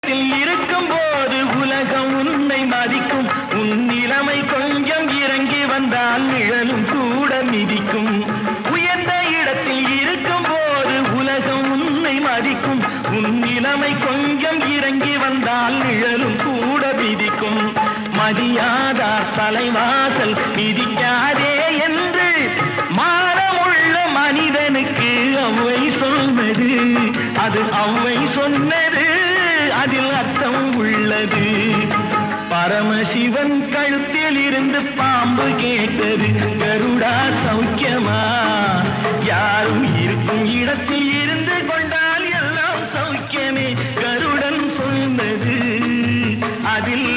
இடத்தில் இருக்கும் போது உலகம் உன்னை மதிக்கும். உன் நிலைமை கொஞ்சம் இறங்கி வந்தால் நிழலும் கூட மிதிக்கும். உயர்ந்த இடத்தில் இருக்கும் போது உலகம் உன்னை மதிக்கும். உன் நிலைமை கொஞ்சம் இறங்கி வந்தால் நிழலும் கூட மிதிக்கும். மதியாதார் தலைவாசல் மிதிக்காதே என்று மானமுள்ள மனிதனுக்கு அவ்வை சொன்னது. அது அவ்வை சொன்னது, அதில் அர்த்தம் உள்ளது. பரமசிவன் கழுத்தில் இருந்து பாம்பு கேட்டது, கருடா சௌக்கியமா? யாரும் இருக்கும் இடத்தில் இருந்து கொண்டால் எல்லாம் சௌக்கியமே. கருடன் சொன்னது, அதில்